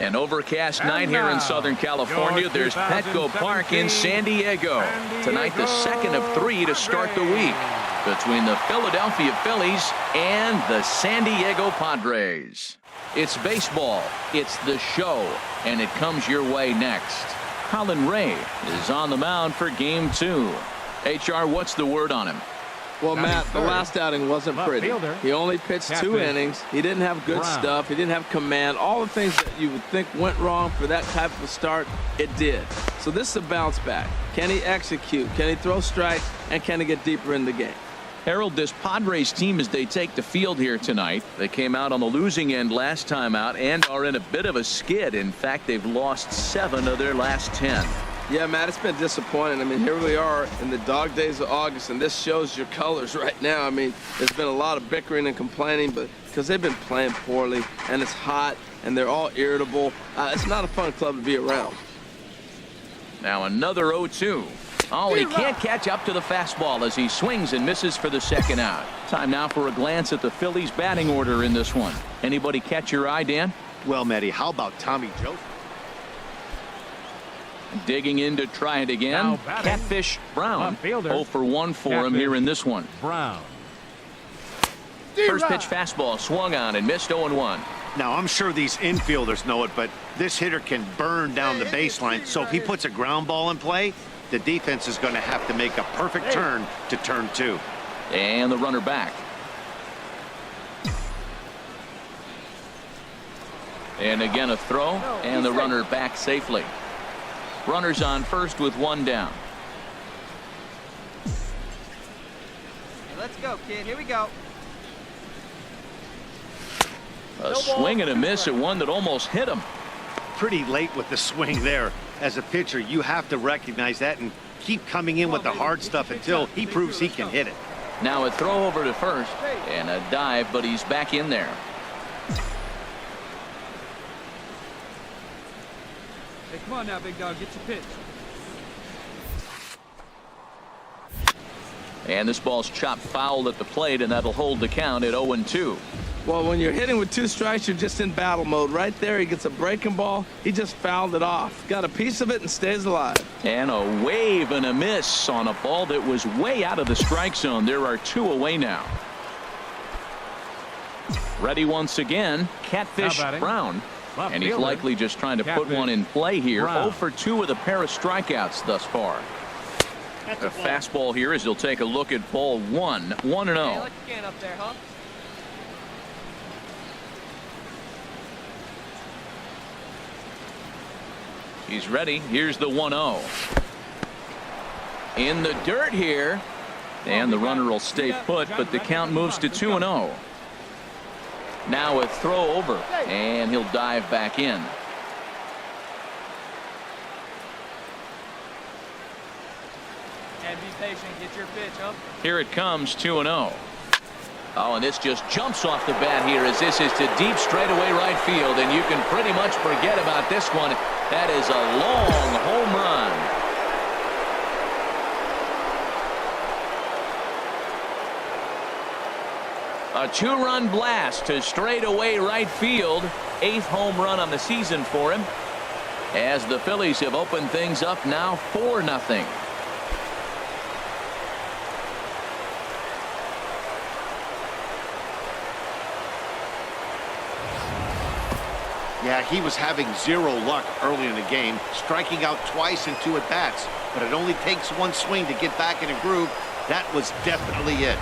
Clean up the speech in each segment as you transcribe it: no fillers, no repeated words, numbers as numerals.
An overcast night here in Southern California. There's Petco Park in San Diego. Tonight, the second of 3 to start the week between the Philadelphia Phillies and the San Diego Padres. It's baseball, it's the show, and it comes your way next. Colin Ray is on the mound for Game 2. HR, what's the word on him? Well, Matt, the last outing wasn't pretty. He only pitched 2 innings. He didn't have good stuff. He didn't have command. All the things that you would think went wrong for that type of start, it did. So this is a bounce back. Can he execute? Can he throw strikes? And can he get deeper in the game? Harold, this Padres team, as they take the field here tonight, they came out on the losing end last time out and are in a bit of a skid. In fact, they've lost 7 of their last 10. Yeah, Matt, it's been disappointing. I mean, here we are in the dog days of August, and this shows your colors right now. I mean, there's been a lot of bickering and complaining, but because they've been playing poorly, and it's hot, and they're all irritable. It's not a fun club to be around. Now another 0-2. Oh, and he can't catch up to the fastball as he swings and misses for the second out. Time now for a glance at the Phillies' batting order in this one. Anybody catch your eye, Dan? Well, Matty, how about Tommy Joe? Digging in to try it again. Catfish Brown. 0 for 1 for him here in this one. Brown. First pitch fastball swung on and missed 0-1. Now, I'm sure these infielders know it, but this hitter can burn down the baseline. So if he puts a ground ball in play, the defense is going to have to make a perfect turn to turn 2. And the runner back. And again a throw, and the runner back safely. Runners on first with 1 down. Let's go, kid. Here we go. A swing and a miss at one that almost hit him. Pretty late with the swing there. As a pitcher, you have to recognize that and keep coming in with the hard stuff until he proves he can hit it. Now a throw over to first and a dive, but he's back in there. Hey, come on now, big dog. Get your pitch. And this ball's chopped foul at the plate, and that'll hold the count at 0-2. Well, when you're hitting with 2 strikes, you're just in battle mode. Right there, he gets a breaking ball. He just fouled it off. Got a piece of it and stays alive. And a wave and a miss on a ball that was way out of the strike zone. There are 2 away now. Ready once again, Catfish Brown. And he's likely just trying to put one in play here. 0 for 2 with a pair of strikeouts thus far. A fastball here as he'll take a look at ball 1. 1-0. He's ready. Here's the 1-0. In the dirt here. And the runner will stay put, but the count moves to 2-0. Now a throw over, and he'll dive back in. And be patient. Get your pitch up. Here it comes, 2-0. Oh, and this just jumps off the bat here as this is to deep straightaway right field, and you can pretty much forget about this one. That is a long home run. A 2-run blast to straightaway right field. 8th home run on the season for him. As the Phillies have opened things up now 4-0. Yeah, he was having 0 luck early in the game, striking out twice in 2 at-bats. But it only takes 1 swing to get back in a groove. That was definitely it.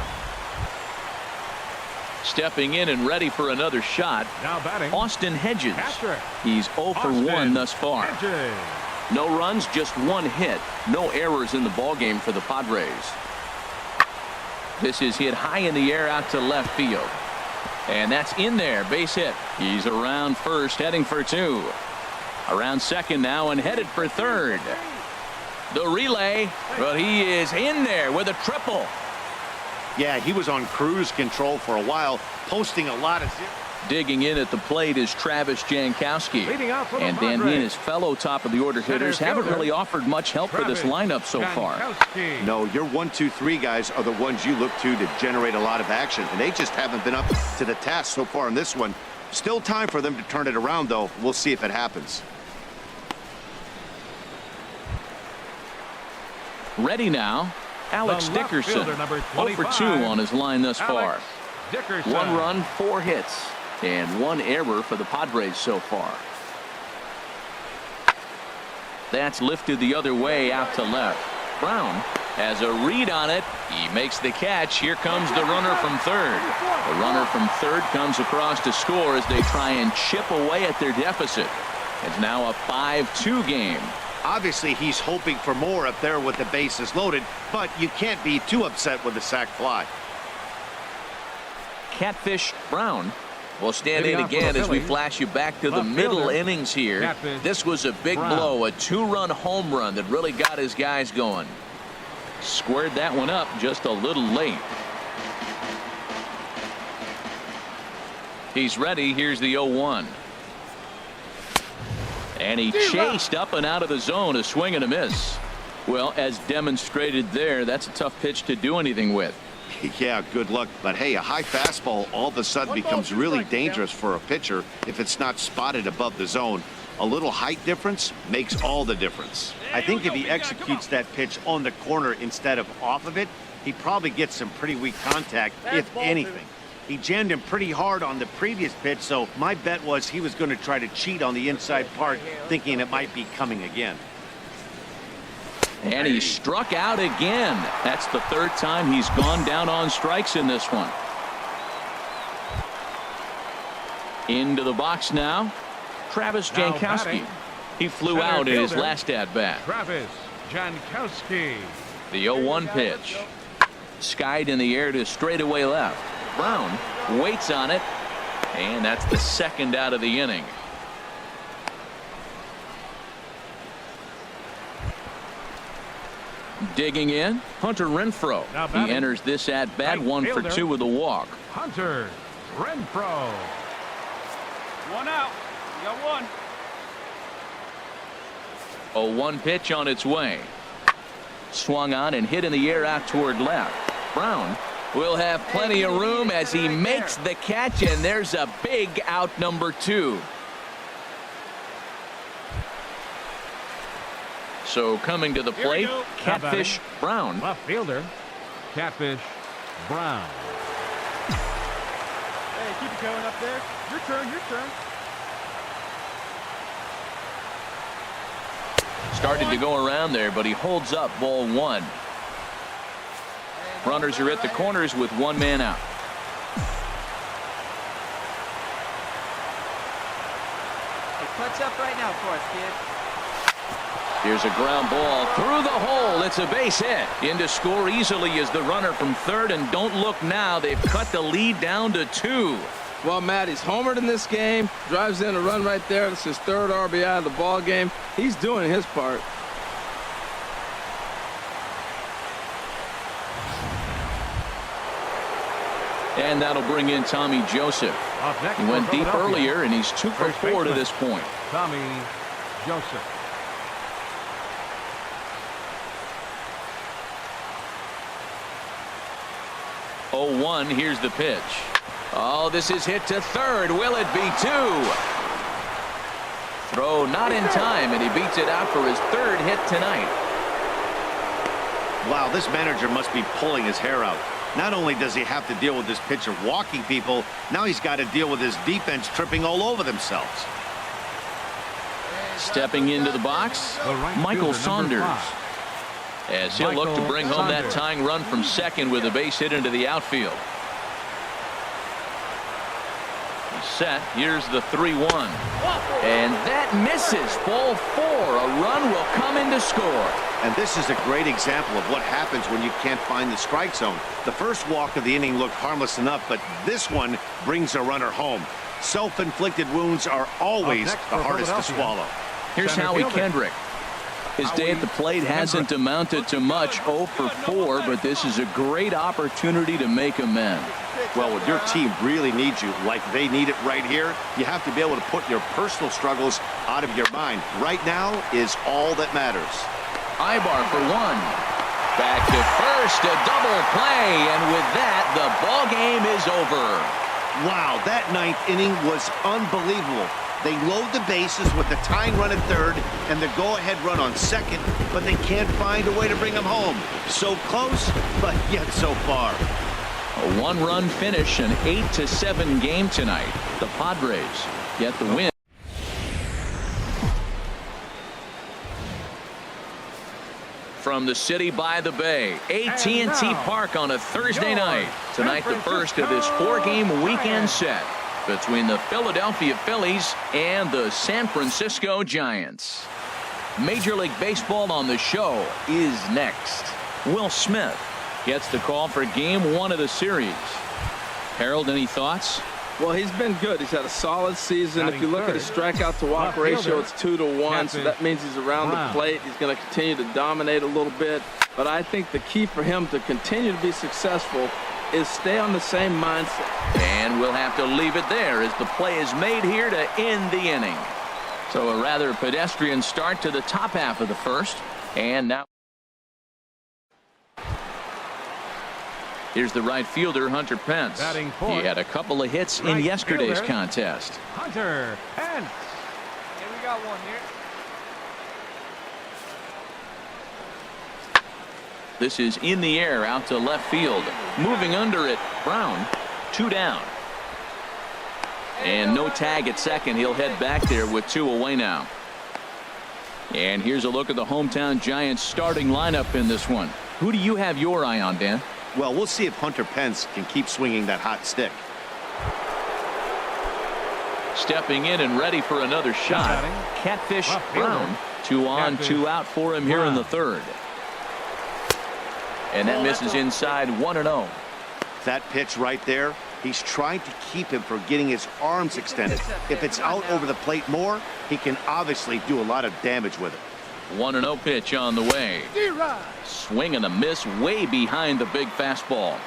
Stepping in and ready for another shot. Now batting, Austin Hedges. Patrick. He's 0 for 1 thus far. Hedges. No runs, just 1 hit. No errors in the ballgame for the Padres. This is hit high in the air out to left field. And that's in there, base hit. He's around first, heading for 2. Around second now and headed for third. The relay, but he is in there with a triple. Yeah, he was on cruise control for a while, posting a lot of zero. Digging in at the plate is Travis Jankowski. And Dan, he and his fellow top-of-the-order hitters haven't really offered much help for this lineup so far. No, your 1, 2, 3 guys are the ones you look to generate a lot of action, and they just haven't been up to the task so far in this one. Still time for them to turn it around, though. We'll see if it happens. Ready now, Alex Dickerson. 0 for 2 on his line thus far. 1 run, 4 hits, and 1 error for the Padres so far. That's lifted the other way out to left. Brown has a read on it. He makes the catch. Here comes the runner from third. The runner from third comes across to score as they try and chip away at their deficit. It's now a 5-2 game. Obviously, he's hoping for more up there with the bases loaded, but you can't be too upset with the sac fly. Catfish Brown will stand in again as we flash you back to the middle innings here. This was a big blow, a 2-run home run that really got his guys going. Squared that one up just a little late. He's ready. Here's the 0-1. And he chased up and out of the zone, a swing and a miss. Well, as demonstrated there, that's a tough pitch to do anything with. Yeah, good luck. But hey, a high fastball all of a sudden becomes really dangerous for a pitcher if it's not spotted above the zone. A little height difference makes all the difference. I think if he executes that pitch on the corner instead of off of it, he probably gets some pretty weak contact, if anything. He jammed him pretty hard on the previous pitch, so my bet was he was going to try to cheat on the inside part, thinking it might be coming again. And he struck out again. That's the 3rd time he's gone down on strikes in this one. Into the box now, Travis Jankowski. He flew out in his last at-bat. Travis Jankowski. The 0-1 pitch. Skied in the air to straightaway left. Brown waits on it, and that's the 2nd out of the inning. Digging in, Hunter Renfroe. He enters this at bat 1 for 2 with a walk. Hunter Renfroe. 1 out. You got 1. 0-1 pitch on its way. Swung on and hit in the air out toward left. Brown will have plenty of room as he makes the catch, and there's a big out number 2. So coming to the plate, Catfish Brown. Left fielder, Catfish Brown. Hey, keep it going up there. Your turn, your turn. Started to go around there, but he holds up ball 1. Runners are at the corners with 1 man out. Hey, clutch up right now for us, kid. Here's a ground ball through the hole. It's a base hit. In to score easily is the runner from third, and don't look now. They've cut the lead down to 2. Well, Matt, he's homered in this game. Drives in a run right there. It's his 3rd RBI of the ball game. He's doing his part. And that'll bring in Tommy Joseph. He went deep earlier, and he's 2 for 4 to this point. Tommy Joseph. 0-1. Here's the pitch. Oh, this is hit to third. Will it be 2? Throw not in time, and he beats it out for his 3rd hit tonight. Wow, this manager must be pulling his hair out. Not only does he have to deal with this pitcher walking people, now he's got to deal with his defense tripping all over themselves. Stepping into the box, Michael Saunders. As he'll look to bring home that tying run from second with a base hit into the outfield. He's set. Here's the 3-1. And that misses. Ball 4. A run will come in to score. And this is a great example of what happens when you can't find the strike zone. The first walk of the inning looked harmless enough, but this one brings a runner home. Self-inflicted wounds are always the hardest to swallow. Here's Howie Kendrick. His day at the plate hasn't amounted to much, 0 for 4, but this is a great opportunity to make amends. Well, when your team really needs you, like they need it right here, you have to be able to put your personal struggles out of your mind. Right now is all that matters. Ibar for 1. Back to first, a double play, and with that, the ball game is over. Wow, that ninth inning was unbelievable. They load the bases with the tying run at third and the go-ahead run on second, but they can't find a way to bring them home. So close, but yet so far. A one-run finish, an 8-7 game tonight. The Padres get the win. From the city by the bay, AT&T Park on a Thursday night. Tonight, the first of this four-game weekend set between the Philadelphia Phillies and the San Francisco Giants. Major League Baseball on the show is next. Will Smith gets the call for game one of the series. Harold, any thoughts? Well, he's been good. He's had a solid season. If you look at his strikeout to walk ratio, it's 2-to-1, so that means he's around the plate. He's going to continue to dominate a little bit. But I think the key for him to continue to be successful is stay on the same mindset. And we'll have to leave it there as the play is made here to end the inning. So a rather pedestrian start to the top half of the first. And now here's the right fielder, Hunter Pence. He had a couple of hits in yesterday's contest. Hunter Pence. Yeah, we got one here. This is in the air out to left field. Moving under it, Brown, 2 down. And no tag at second. He'll head back there with 2 away now. And here's a look at the hometown Giants starting lineup in this one. Who do you have your eye on, Dan? Well, we'll see if Hunter Pence can keep swinging that hot stick. Stepping in and ready for another shot. Catfish Brown. 2 on, 2 out for him here in the third. And that misses inside 1-0. That pitch right there, he's trying to keep him from getting his arms extended. If it's out over the plate more, he can obviously do a lot of damage with it. 1-0 pitch on the way. Swing and a miss way behind the big fastball.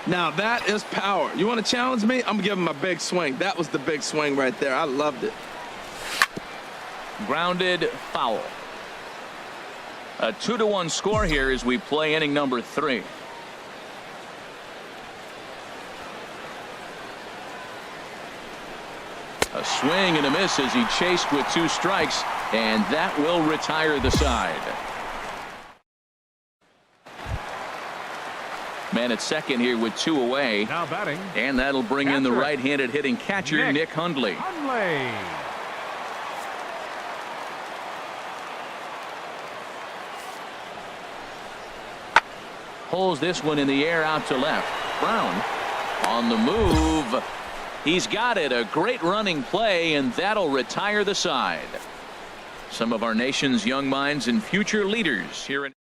Now that is power. You want to challenge me? I'm going to give him a big swing. That was the big swing right there. I loved it. Grounded foul. A 2-1 score here as we play inning number 3. A swing and a miss as he chased with 2 strikes, and that will retire the side. Man at second here with 2 away. Now batting. And that'll bring in the right-handed hitting catcher, Nick Hundley. Pulls this one in the air out to left. Brown on the move. He's got it. A great running play, and that'll retire the side. Some of our nation's young minds and future leaders here in.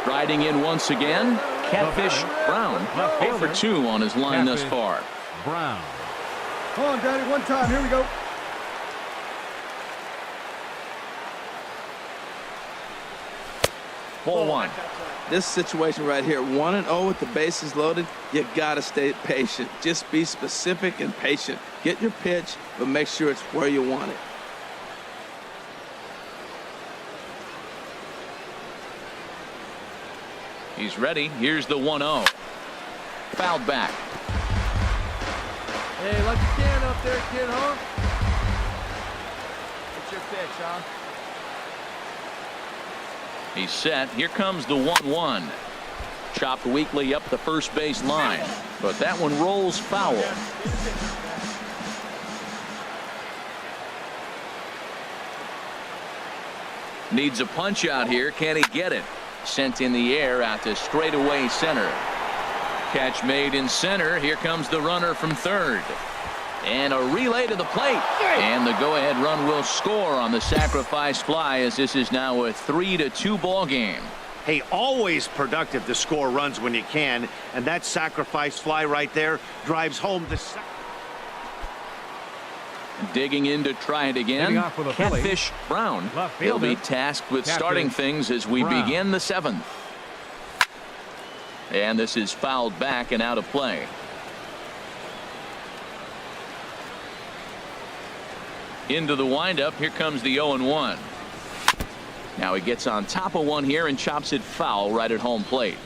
Striding in once again, Catfish Brown. 0 for 2 on his line thus far. Brown. Come on, Daddy, one time. Here we go. Ball 1. This situation right here, 1-0 with the bases loaded, you got to stay patient. Just be specific and patient. Get your pitch, but make sure it's where you want it. He's ready. Here's the 1-0. Fouled back. Hey, like you can up there, kid, huh? It's your pitch, huh? He's set. Here comes the 1-1. Chopped weakly up the first base line, but that one rolls foul. Needs a punch out here. Can he get it? Sent in the air out to straightaway center. Catch made in center. Here comes the runner from third. And a relay to the plate. And the go-ahead run will score on the sacrifice fly, as this is now a 3-2 ball game. Hey, always productive to score runs when you can, and that sacrifice fly right there drives home the second. Digging in to try it again. Catfish Brown. He'll be tasked with starting things as we begin the 7th. And this is fouled back and out of play. Into the windup. Here comes the 0-1. Now he gets on top of one here and chops it foul right at home plate.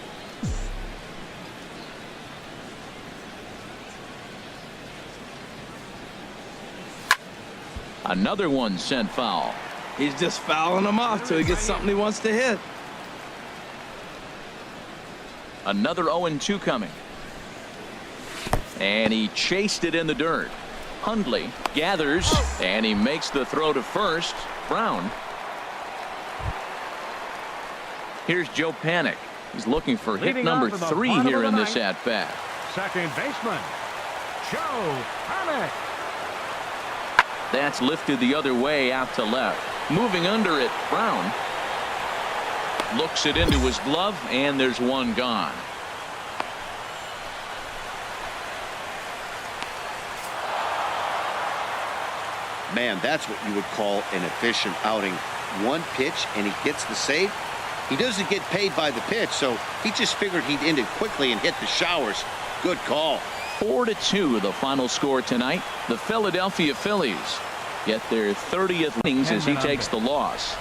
Another one sent foul. He's just fouling them off till he gets something he wants to hit. Another 0-2 coming. And he chased it in the dirt. Hundley gathers, and he makes the throw to first. Brown. Here's Joe Panik. He's looking for hit Leading number off in the 3 bottom here of in the this ninth. at-bat. Second baseman, Joe Panik. That's lifted the other way out to left. Moving under it, Brown. Looks it into his glove, and there's one gone. Man, that's what you would call an efficient outing. One pitch, and he gets the save. He doesn't get paid by the pitch, so he just figured he'd end it quickly and hit the showers. Good call. 4-2 the final score tonight. The Philadelphia Phillies get their 30th innings as he takes the loss.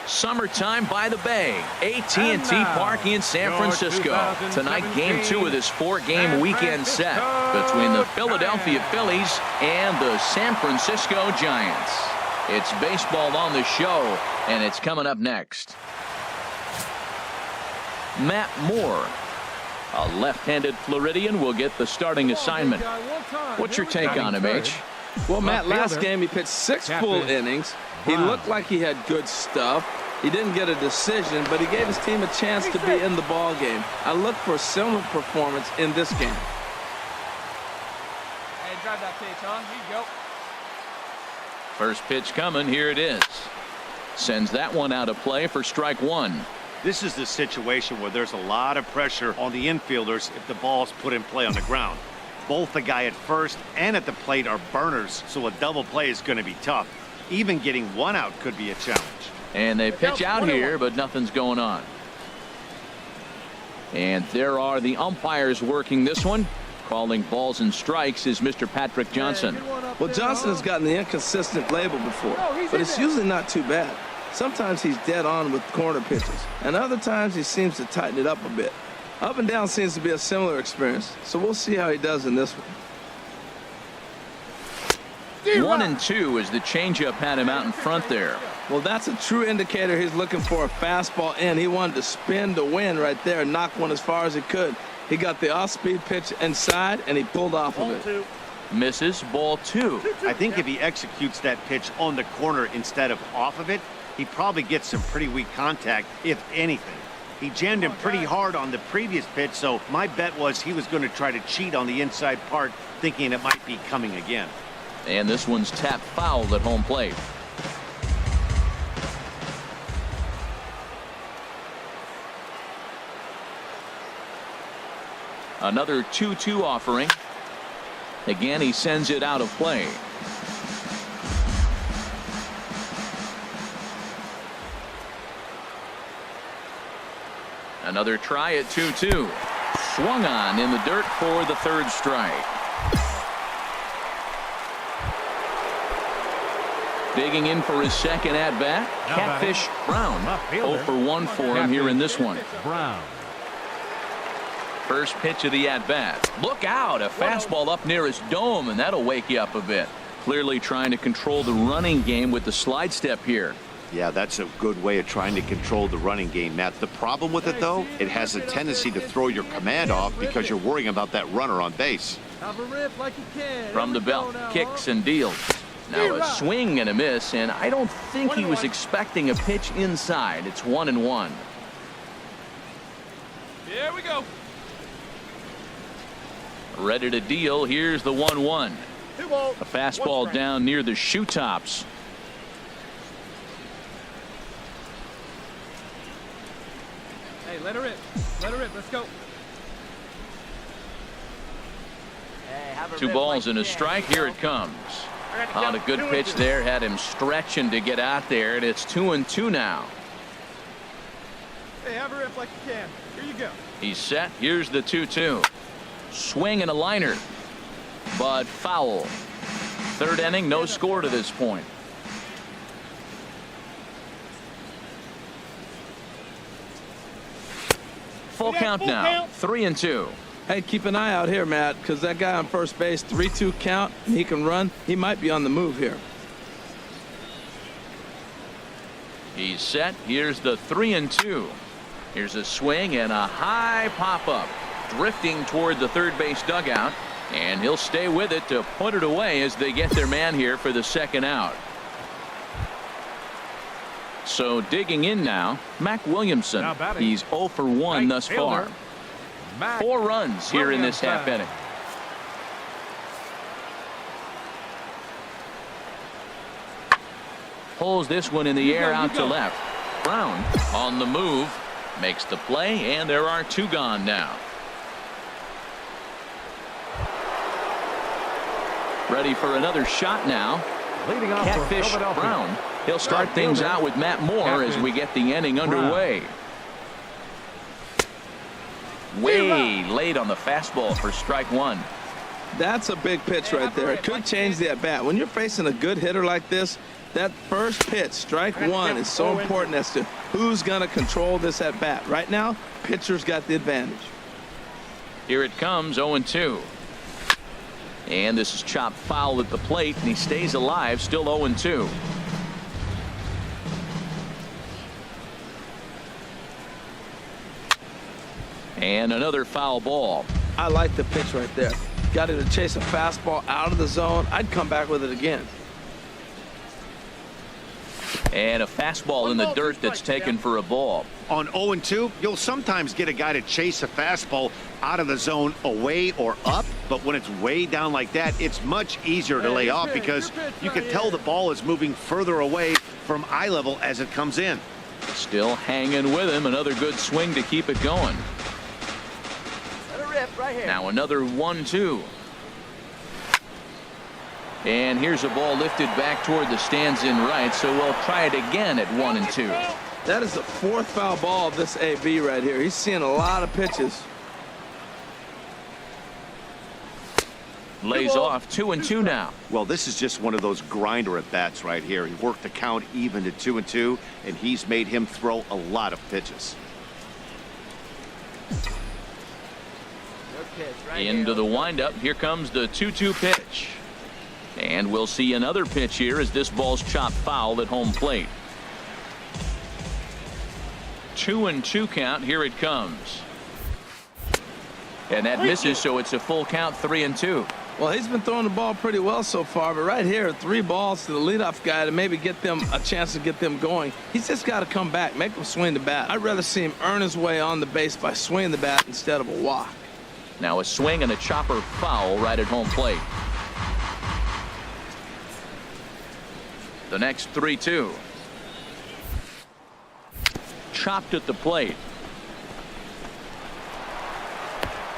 Summertime by the Bay. AT&T Park in San Francisco. Tonight, game 2 of this 4-game weekend set between the Philadelphia Phillies and the San Francisco Giants. It's baseball on the show, and it's coming up next. Matt Moore, a left-handed Floridian, will get the starting assignment. What's your take on him, H? Well, Matt, last game he pitched 6 full Catfish. innings. He looked like he had good stuff. He didn't get a decision, but he gave his team a chance to be in the ball game. I look for a similar performance in this game. Hey, drive that pitch, huh? Here you go. First pitch coming. Here it is. Sends that one out of play for strike 1. This is the situation where there's a lot of pressure on the infielders if the ball's put in play on the ground. Both the guy at first and at the plate are burners, so a double play is going to be tough. Even getting one out could be a challenge. And they pitch out here, but nothing's going on. And there are the umpires working this one. Calling balls and strikes is Mr. Patrick Johnson. Well, Johnson has gotten the inconsistent label before, but it's usually not too bad. Sometimes he's dead on with corner pitches, and other times he seems to tighten it up a bit. Up and down seems to be a similar experience, so we'll see how he does in this one. 1-2 as the changeup had him out in front there. Well, that's a true indicator he's looking for a fastball in. He wanted to spin to win right there and knock one as far as he could. He got the off-speed pitch inside, and he pulled off of it. Misses, ball 2. I think if he executes that pitch on the corner instead of off of it, he probably gets some pretty weak contact, if anything. He jammed him pretty hard on the previous pitch, so my bet was he was going to try to cheat on the inside part, thinking it might be coming again. And this one's tapped foul at home plate. Another 2-2 offering. Again, he sends it out of play. Another try at 2-2. Swung on in the dirt for the third strike. Digging in for his second at-bat, Catfish Brown. 0 for 1 for him here in this one. Brown. First pitch of the at-bat. Look out, a fastball up near his dome, and that'll wake you up a bit. Clearly trying to control the running game with the slide step here. Yeah, that's a good way of trying to control the running game, Matt. The problem with it, though, it has a tendency to throw your command off because you're worrying about that runner on base. Have a rip like you can. From the belt, kicks and deals. Now a swing and a miss, and I don't think he was expecting a pitch inside. It's 1-1. Here we go. Ready to deal. Here's the 1-1. A fastball down near the shoe tops. Hey, let her rip. Let her rip. Let's go. Hey, have a 2 rip balls like and a you can. strike. Here it comes. On a good pitch there. Had him stretching to get out there, and it's 2-2 now. Hey, have a rip like you can. Here you go. He's set. Here's the 2-2. Swing and a liner, but foul. Third inning, no score to this point. Full count now. 3-2. Hey, keep an eye out here, Matt, because that guy on first base, 3-2 count, he can run. He might be on the move here. He's set. Here's the 3-2. Here's a swing and a high pop-up. Drifting toward the third base dugout. And he'll stay with it to put it away as they get their man here for the second out. So digging in now, Mac Williamson. He's 0 for 1 thus far. 4 runs here in this half inning. Pulls this one in the air out to left. Brown on the move. Makes the play, and there are 2 gone now. Ready for another shot now. Catfish Brown. He'll start things out with Matt Moore as we get the inning underway. Way late on the fastball for strike 1. That's a big pitch right there. It could change the at-bat. When you're facing a good hitter like this, that first pitch, strike 1, is so important as to who's going to control this at-bat. Right now, pitcher's got the advantage. Here it comes, 0-2. And this is chopped foul at the plate, and he stays alive, still 0-2. And another foul ball. I like the pitch right there. Got him to chase a fastball out of the zone. I'd come back with it again. And a fastball in the dirt that's taken for a ball. On 0-2, you'll sometimes get a guy to chase a fastball out of the zone away or up, but when it's way down like that, it's much easier to lay off because you can tell the ball is moving further away from eye level as it comes in. Still hanging with him. Another good swing to keep it going. Now another 1-2. And here's a ball lifted back toward the stands in right, so we'll try it again at 1-2. That is the 4th foul ball of this AB right here. He's seeing a lot of pitches. Lays off 2-2 now. Well, this is just one of those grinder at bats right here. He worked the count even to 2-2, and he's made him throw a lot of pitches. Into the windup. Here comes the 2-2 pitch. And we'll see another pitch here as this ball's chopped foul at home plate. 2-2 count. Here it comes. And that misses, so it's a full count, 3-2. Well, he's been throwing the ball pretty well so far, but right here, 3 balls to the leadoff guy to maybe get them a chance to get them going. He's just got to come back, make them swing the bat. I'd rather see him earn his way on the base by swinging the bat instead of a walk. Now a swing and a chopper foul right at home plate. The next 3-2. Chopped at the plate.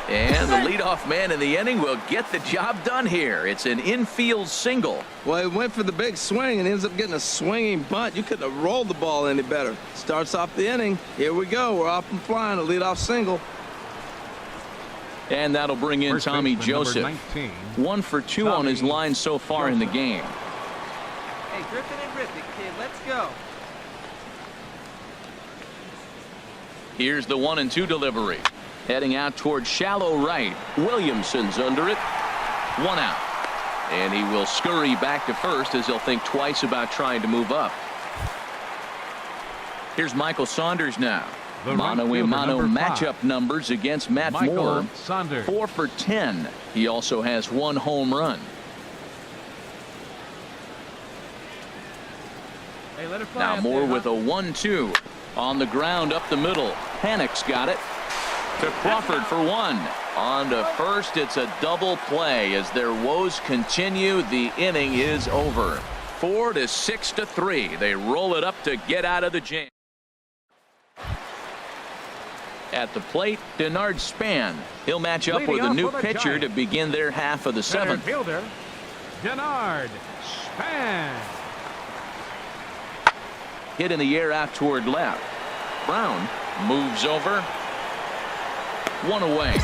And the leadoff man in the inning will get the job done here. It's an infield single. Well, he went for the big swing and ends up getting a swinging bunt. You couldn't have rolled the ball any better. Starts off the inning. Here we go. We're off and flying. A leadoff single. And that'll bring in Tommy Joseph. 1 for 2 on his line so far in the game. Hey, Griffin and Rip it, kid. Let's go. Here's the 1-2 delivery. Heading out toward shallow right. Williamson's under it. 1 out. And he will scurry back to first as he'll think twice about trying to move up. Here's Michael Saunders now. Mano-a-mano matchup numbers against Matt Moore. 4 for 10. He also has 1 home run. Hey, let it fly Now up Moore there, with a 1-2 on the ground up the middle. Panic's got it to Crawford for 1. On to first. It's a double play as their woes continue. The inning is over. 4 to 6 to 3. They roll it up to get out of the jam. At the plate, Denard Span. He'll match up with a new pitcher to begin their half of the 7th. Fielder, Denard Span. Hit in the air out toward left. Brown moves over. 1 away.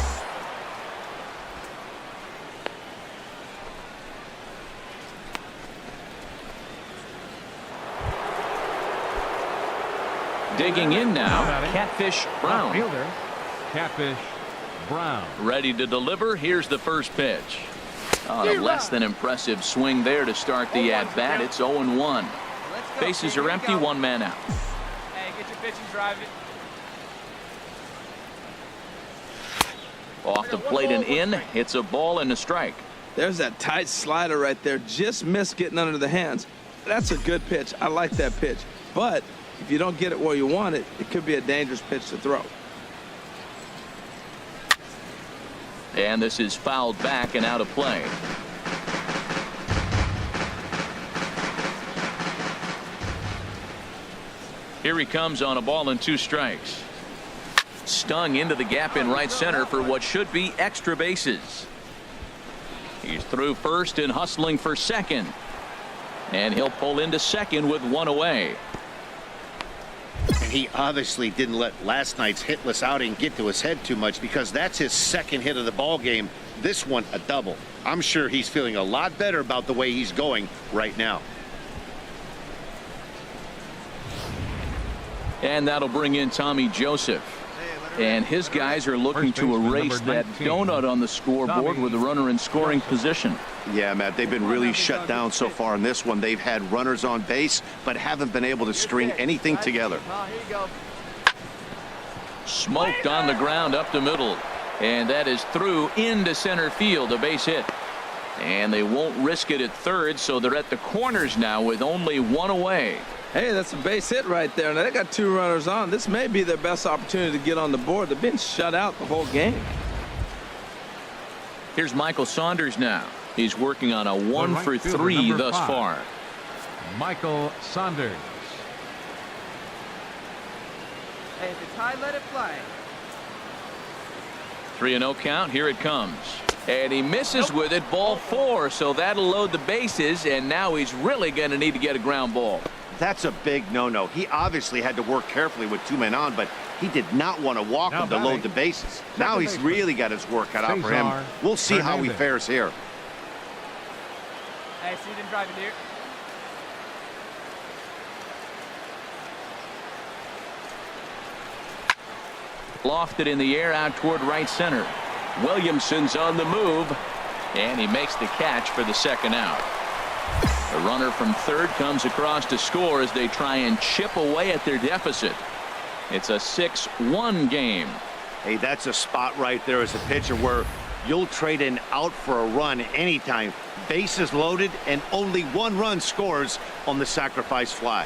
Digging in now, Catfish Brown. Fielder, Catfish Brown. Ready to deliver. Here's the first pitch. On a less than impressive swing there to start the at-bat. It's 0-1. Bases are empty, one man out. Hey, get your pitch and drive it. Off the plate and in. It's a ball and a strike. There's that tight slider right there. Just missed getting under the hands. That's a good pitch. I like that pitch. But if you don't get it where you want it, it could be a dangerous pitch to throw. And this is fouled back and out of play. Here he comes on a ball and 2 strikes. Stung into the gap in right center for what should be extra bases. He's through first and hustling for second. And he'll pull into second with 1 away. And he obviously didn't let last night's hitless outing get to his head too much, because that's his second hit of the ball game. This one a double. I'm sure he's feeling a lot better about the way he's going right now. And that'll bring in Tommy Joseph. And his guys are looking to erase that donut on the scoreboard with a runner in scoring position. Yeah, Matt, they've been really shut down so far in this one. They've had runners on base, but haven't been able to string anything together. Smoked on the ground up the middle. And that is through into center field, a base hit. And they won't risk it at third, so they're at the corners now with only 1 away. Hey, that's a base hit right there. Now they got 2 runners on. This may be their best opportunity to get on the board. They've been shut out the whole game. Here's Michael Saunders now. He's working on a 1 for 3 thus far. Michael Saunders. Hey, if it's high, let it fly. 3-0 count. Here it comes. And he misses with it. Ball 4. So that'll load the bases. And now he's really going to need to get a ground ball. That's a big no-no. He obviously had to work carefully with 2 men on, but he did not want to walk him to load the bases. Now he's really got his work cut out for him. We'll see how he fares here. Hey, see them driving here. Lofted in the air out toward right center. Williamson's on the move. And he makes the catch for the second out. The runner from third comes across to score as they try and chip away at their deficit. It's a 6-1 game. Hey, that's a spot right there as a pitcher where you'll trade an out for a run anytime. Bases loaded and only 1 run scores on the sacrifice fly.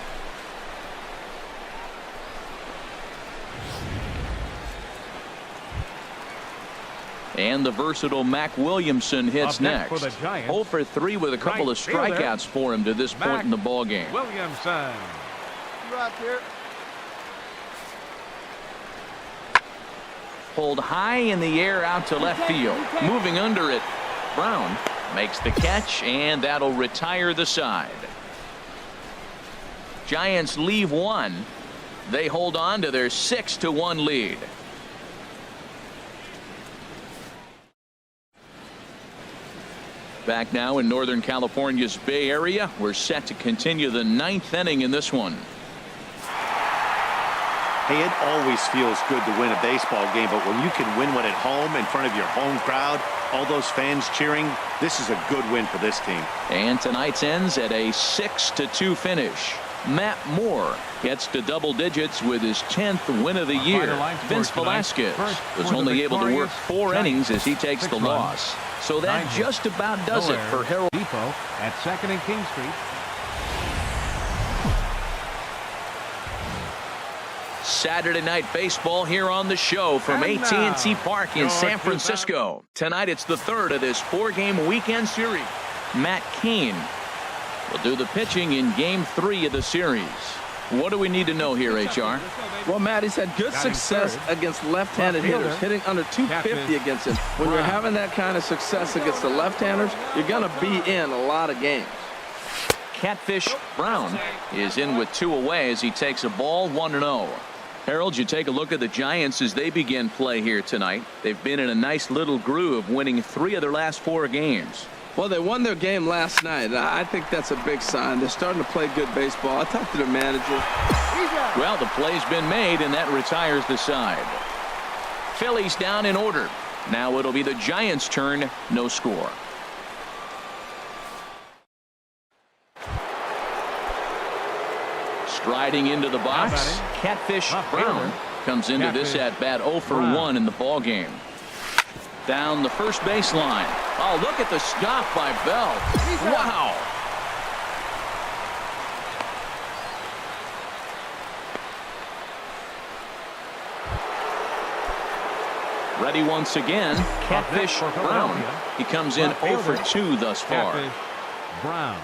And the versatile Mac Williamson hits next. 0 for 3 with a couple of strikeouts for him to this point in the ball game. Williamson. Right here. Pulled high in the air out to left field. Moving under it. Brown makes the catch, and that'll retire the side. Giants leave 1. They hold on to their 6-1 lead. Back now in Northern California's Bay Area. We're set to continue the 9th inning in this one. Hey, it always feels good to win a baseball game, but when you can win one at home in front of your home crowd, all those fans cheering, this is a good win for this team. And tonight's ends at a 6-2 finish. Matt Moore gets to double digits with his 10th win of the year. Vince Velasquez was only able to work 4 innings as he takes the loss. So that just about does it for Harold Depot at 2nd and King Street. Saturday Night Baseball here on the show from AT&T Park in San Francisco. Tonight it's the 3rd of this 4-game weekend series. Matt Cain will do the pitching in Game 3 of the series. What do we need to know here, HR? Well, Matt, he's had good success against left-handed hitters, hitting under 250 against him. When you're having that kind of success against the left-handers, you're going to be in a lot of games. Catfish Brown is in with 2 away as he takes a ball 1-0. Harold, you take a look at the Giants as they begin play here tonight. They've been in a nice little groove, winning 3 of their last 4 games. Well, they won their game last night. I think that's a big sign. They're starting to play good baseball. I talked to their manager. Well, the play's been made, and that retires the side. Phillies down in order. Now it'll be the Giants' turn. No score. Striding into the box, Catfish Brown comes into this at bat 0 for 1 in the ball game. Down the first baseline. Oh, look at the stop by Bell. Wow. Ready once again, Catfish Brown. He comes in 0 for 2 thus far. Brown.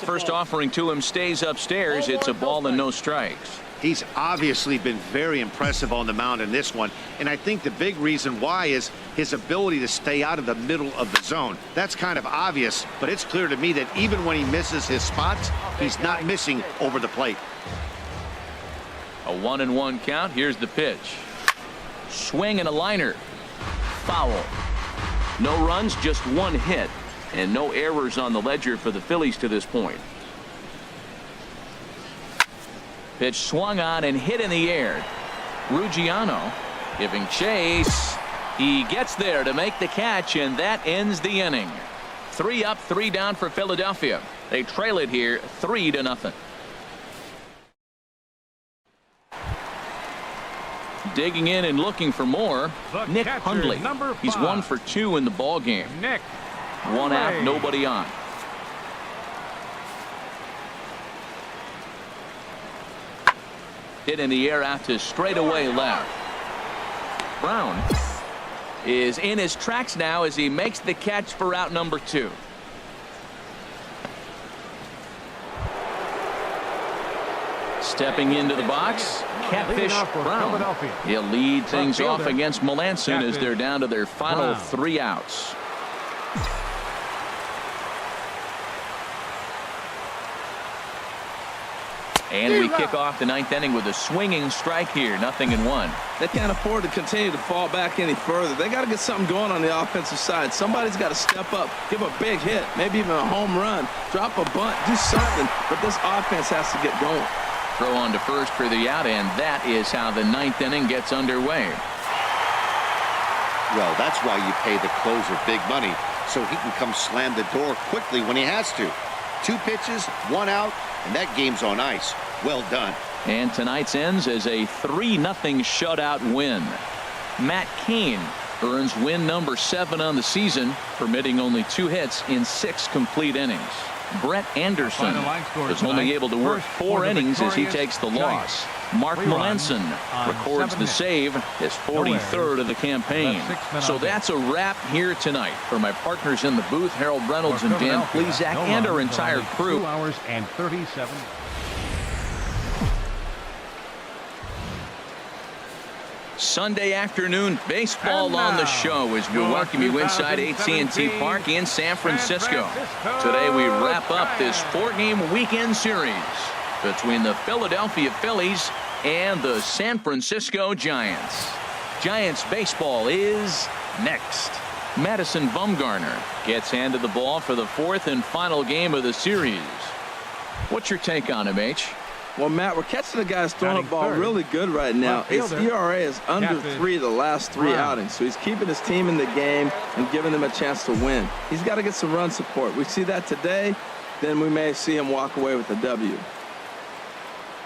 First offering to him stays upstairs. It's a ball and no strikes. He's obviously been very impressive on the mound in this one, and I think the big reason why is his ability to stay out of the middle of the zone. That's kind of obvious, but it's clear to me that even when he misses his spots, he's not missing over the plate. A 1-1 count. Here's the pitch. Swing and a liner. Foul. No runs, just 1 hit, and no errors on the ledger for the Phillies to this point. Pitch swung on and hit in the air. Ruggiano giving chase. He gets there to make the catch, and that ends the inning. 3 up, 3 down for Philadelphia. They trail it here 3-0. Digging in and looking for more, Nick Hundley. He's 1 for 2 in the ball game. Nick. 1 out, nobody on. Hit in the air out to straightaway left. Brown is in his tracks now as he makes the catch for out number 2. Stepping into the box, Catfish Brown. He'll lead things off against Melanson as they're down to their final 3 outs. And we kick off the 9th inning with a swinging strike here. 0-1. They can't afford to continue to fall back any further. They got to get something going on the offensive side. Somebody's got to step up, give a big hit, maybe even a home run, drop a bunt, do something. But this offense has to get going. Throw on to first for the out, and that is how the 9th inning gets underway. Well, that's why you pay the closer big money, so he can come slam the door quickly when he has to. 2 pitches, 1 out, and that game's on ice. Well done. And tonight's ends as a 3-0 shutout win. Matt Cain earns win number 7 on the season, permitting only 2 hits in 6 complete innings. Brett Anderson was only able to work 4 innings as he takes the loss. Mark Melanson records the save, his 43rd of the campaign. So that's a wrap here tonight. For my partners in the booth, Harold Reynolds and Dan Plesac, and our entire crew. 2 hours and 37. Sunday afternoon baseball on the show as we welcome you inside AT&T Park in San Francisco. Today we wrap up this 4-game weekend series between the Philadelphia Phillies and the San Francisco Giants. Giants baseball is next. Madison Bumgarner gets handed the ball for the 4th and final game of the series. What's your take on him, H? Well, Matt, we're catching the guy who's throwing the ball really good right now. His ERA is under 3 the last 3 outings, so he's keeping his team in the game and giving them a chance to win. He's got to get some run support. We see that today, then we may see him walk away with a W.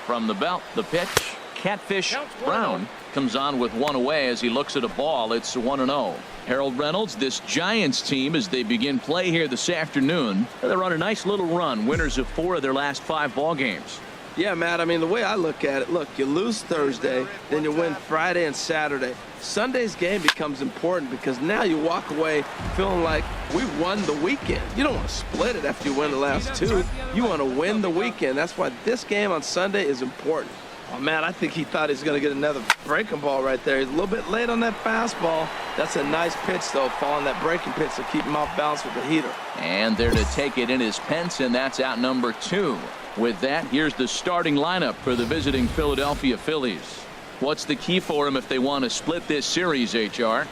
From the belt, the pitch. Catfish Brown comes on with 1 away as he looks at a ball. It's 1-0. Harold Reynolds, this Giants team, as they begin play here this afternoon, they're on a nice little run, winners of 4 of their last 5 ball games. Yeah, Matt, I mean, the way I look at it, look, you lose Thursday, then you win Friday and Saturday. Sunday's game becomes important because now you walk away feeling like we won the weekend. You don't want to split it after you win the last 2. You want to win the weekend. That's why this game on Sunday is important. Oh, man, I think he thought he was going to get another breaking ball right there. He's a little bit late on that fastball. That's a nice pitch, though, following that breaking pitch to keep him off balance with the heater. And there to take it in is Pence, and that's out number 2. With that, here's the starting lineup for the visiting Philadelphia Phillies. What's the key for them if they want to split this series, HR?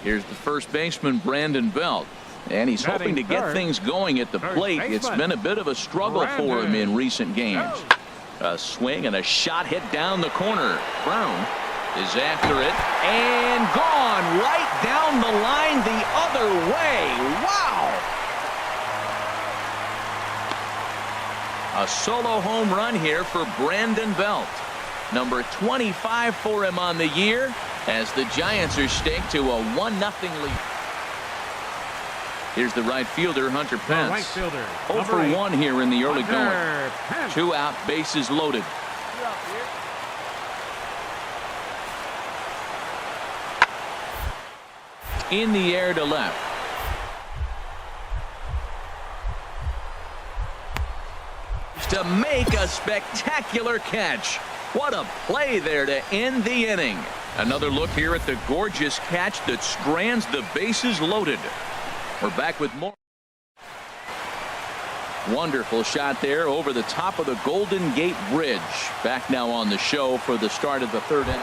Here's the first baseman, Brandon Belt. And he's hoping to get things going at the plate. It's been a bit of a struggle for him in recent games. A swing and a shot hit down the corner. Brown is after it and gone right down the line the other way. Wow! A solo home run here for Brandon Belt. Number 25 for him on the year as the Giants are staked to a 1-0 lead. Here's the right fielder, Hunter Pence. Right fielder, 0 for 1 here in the early going. 2 out, bases loaded. In the air to left. To make a spectacular catch. What a play there to end the inning. Another look here at the gorgeous catch that strands the bases loaded. We're back with more. Wonderful shot there over the top of the Golden Gate Bridge. Back now on the show for the start of the 3rd inning.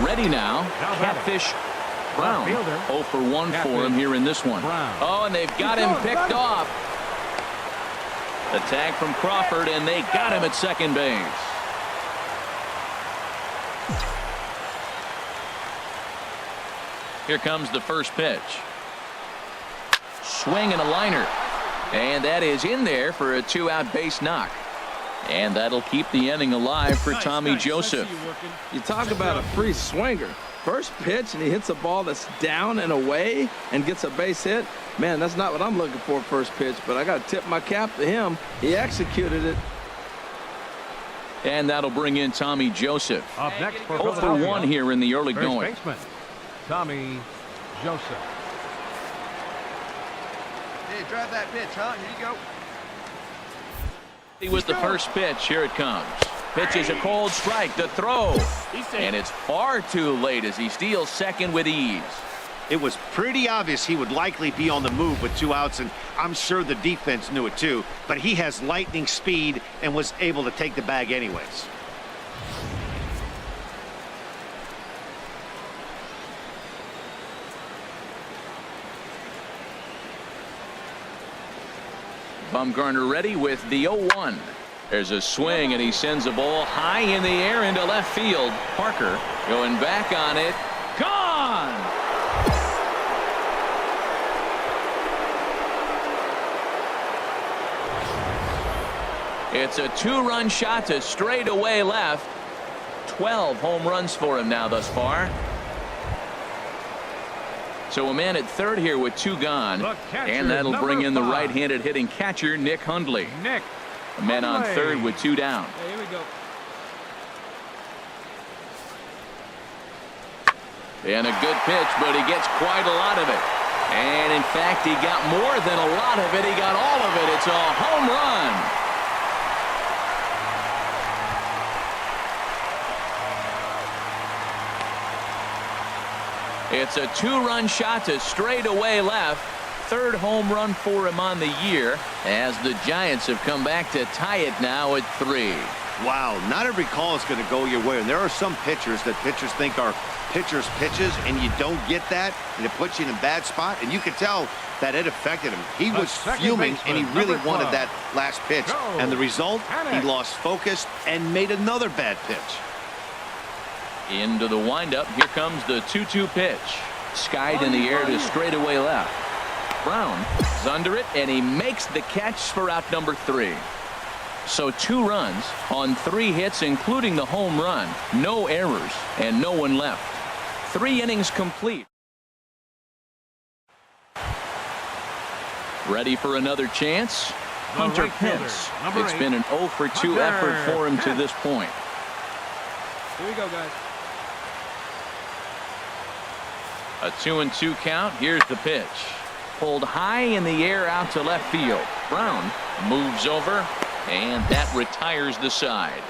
Ready now, Catfish Brown. 0 for 1 for him here in this one. Oh, and they've got him picked off. The tag from Crawford, and they got him at second base. Here comes the first pitch. Swing and a liner. And that is in there for a 2-out base knock. And that'll keep the inning alive for Tommy Joseph. You talk about a free swinger. First pitch, and he hits a ball that's down and away and gets a base hit. Man, that's not what I'm looking for first pitch, but I got to tip my cap to him. He executed it. And that'll bring in Tommy Joseph. Up next for 0 for 1 here in the early going. Baseman, Tommy Joseph. Hey, drive that pitch, huh? Here you go. With the first pitch, here it comes. Pitch is a cold strike. The throw. And it's far too late as he steals second with ease. It was pretty obvious he would likely be on the move with 2 outs, and I'm sure the defense knew it too. But he has lightning speed and was able to take the bag anyways. Bumgarner ready with the 0-1. There's a swing, and he sends a ball high in the air into left field. Parker going back on it. Gone! It's a 2-run shot to straightaway left. 12 home runs for him now thus far. So a man at third here with 2 gone. And that'll bring in the right-handed hitting catcher, Nick Hundley. A man on third with 2 down. Hey, here we go. And a good pitch, but he gets quite a lot of it. And in fact, he got more than a lot of it. He got all of it. It's a home run. It's a 2-run shot to straightaway left. 3rd home run for him on the year as the Giants have come back to tie it now at 3. Wow, not every call is going to go your way. And there are some pitchers that pitchers think are pitchers' pitches, and you don't get that, and it puts you in a bad spot. And you could tell that it affected him. He was fuming, and he really wanted that last pitch. And the result, he lost focus and made another bad pitch. Into the windup. Here comes the 2-2 pitch. Skied in the air to straightaway left. Brown is under it, and he makes the catch for out number 3. So 2 runs on 3 hits, including the home run. No errors, and no one left. 3 innings complete. Ready for another chance? Hunter Pence. It's been an 0 for 2 effort for him to this point. Here we go, guys. A 2-2 count. Here's the pitch. Pulled high in the air out to left field. Brown moves over, and that retires the side.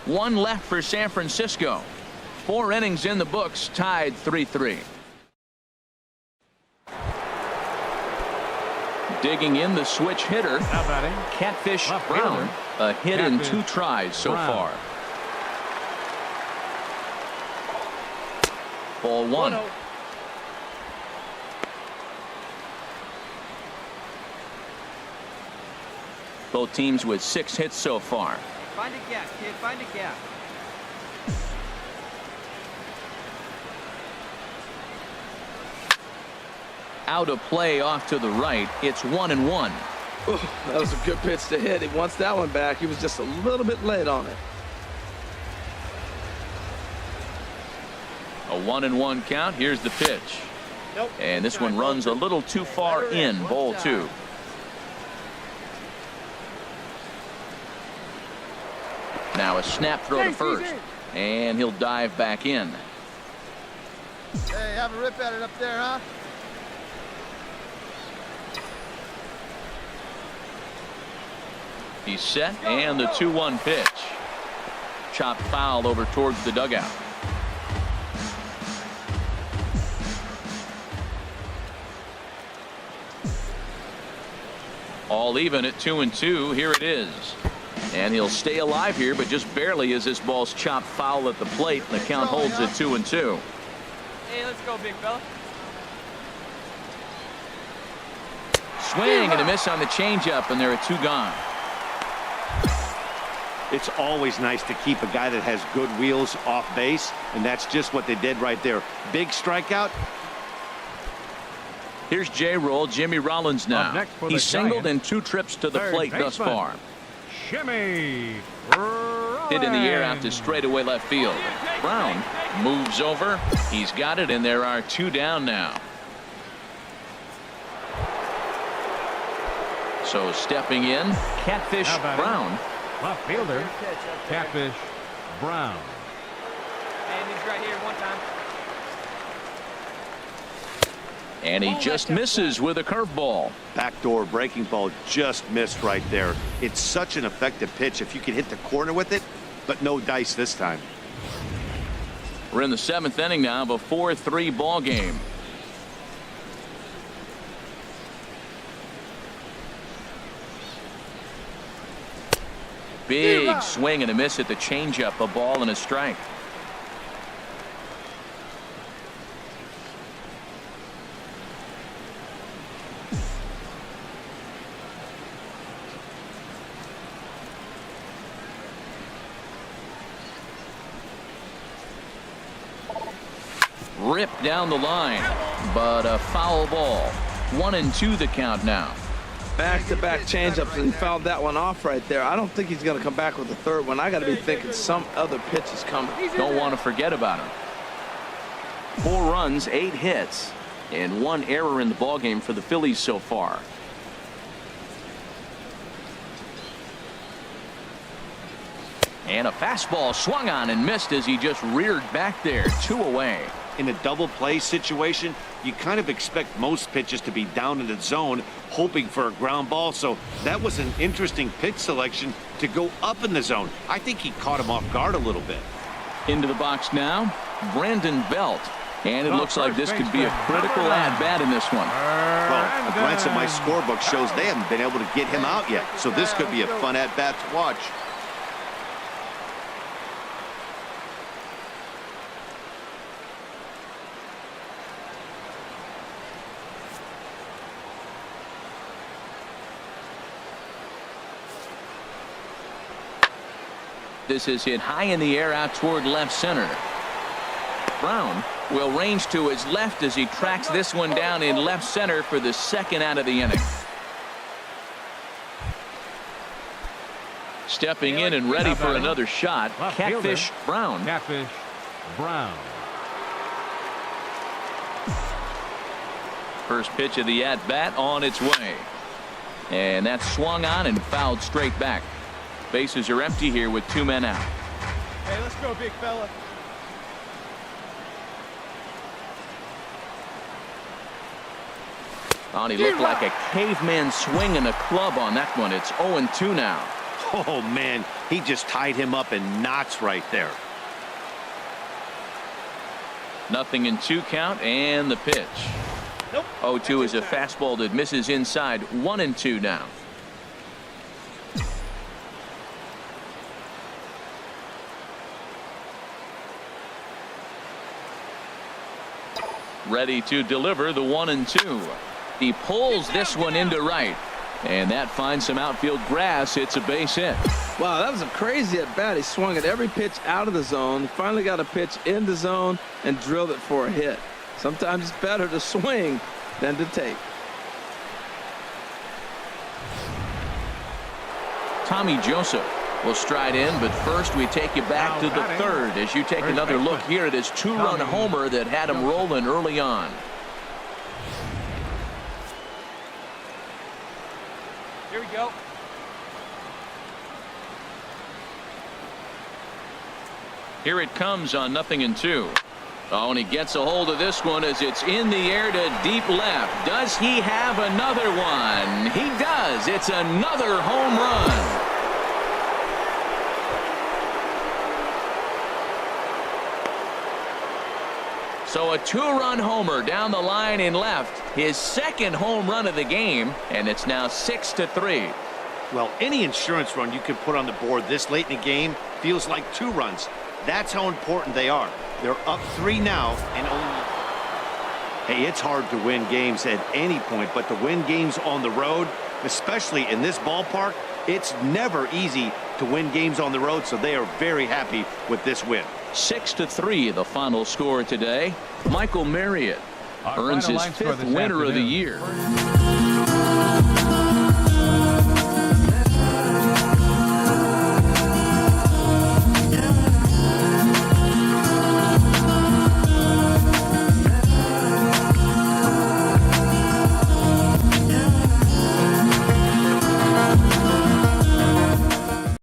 1 left for San Francisco. 4 innings in the books, tied 3-3. Digging in the switch hitter, Catfish Brown. A hit in 2 tries so far. Ball 1. Both teams with 6 hits so far. Find a gap, kid. Find a gap. Out of play off to the right. It's 1-1. Oh, that was a good pitch to hit. He wants that one back. He was just a little bit late on it. A 1-1 count. Here's the pitch. Nope. And this one runs a little too far in. Ball 2. Now a snap throw to first. And he'll dive back in. Hey, have a rip at it up there, huh? He's set, and the 2-1 pitch. Chopped foul over towards the dugout. All even at 2-2. Here it is. And he'll stay alive here, but just barely as this ball's chopped foul at the plate, and the count holds at 2-2. Hey, let's go, big fella. Swing and a miss on the changeup, and there are 2 gone. It's always nice to keep a guy that has good wheels off base, and that's just what they did right there. Big strikeout. Here's J-Roll, Jimmy Rollins now. He's singled in 2 trips to the plate thus far. Shimmy. Hit in the air out to straightaway left field. Brown moves over. He's got it, and there are 2 down now. So stepping in, Catfish Brown. Left fielder, Catfish Brown. And he's right here one time. And he just misses with a curveball. Backdoor breaking ball just missed right there. It's such an effective pitch if you can hit the corner with it, but no dice this time. We're in the 7th inning now of a 4-3 ball game. Big swing and a miss at the changeup. A ball and a strike. Ripped down the line, but a foul ball. 1-2 the count now. Back-to-back changeups, and he fouled that one off right there. I don't think he's going to come back with the 3rd one. I got to be thinking some other pitch is coming. Don't want to forget about him. 4 runs, 8 hits, and 1 error in the ballgame for the Phillies so far. And a fastball swung on and missed as he just reared back there. 2 away. In a double play situation, you kind of expect most pitches to be down in the zone, hoping for a ground ball. So that was an interesting pitch selection to go up in the zone. I think he caught him off guard a little bit. Into the box now, Brandon Belt. And it looks like this could be a critical at-bat in this one. Well, a glance at my scorebook shows they haven't been able to get him out yet. So this could be a fun at-bat to watch. This is hit high in the air out toward left center. Brown will range to his left as he tracks this one down in left center for the 2nd out of the inning. Stepping in and ready for another shot, Catfish Brown. Catfish Brown. First pitch of the at-bat on its way. And that's swung on and fouled straight back. Bases are empty here with 2 men out. Hey, let's go, big fella. Oh, he looked like a caveman swinging a club on that one. It's 0-2 now. Oh, man, he just tied him up in knots right there. 0-2 count and the pitch. Nope. 0-2 is a fastball that misses inside. 1-2 now. Ready to deliver the 1-2. He pulls this one into right, and that finds some outfield grass. It's a base hit. Wow, that was a crazy at bat. He swung at every pitch out of the zone, finally got a pitch in the zone, and drilled it for a hit. Sometimes it's better to swing than to take. Tommy Joseph will stride in, but first we take you back to the third as you take another look here at his two-run homer that had him rolling early on. Here we go. Here it comes on 0-2. Oh, and he gets a hold of this one as it's in the air to deep left. Does he have another one? He does. It's another home run. So a two-run homer down the line in left, his second home run of the game, and it's now 6-3. Well, any insurance run you can put on the board this late in the game feels like 2 runs. That's how important they are. They're up 3 now, and only... Hey, it's hard to win games at any point, but to win games on the road, especially in this ballpark, it's never easy to win games on the road, so they are very happy with this win. 6-3, the final score today. Michael Marriott Our earns final his line score 5th this winner of the afternoon. year.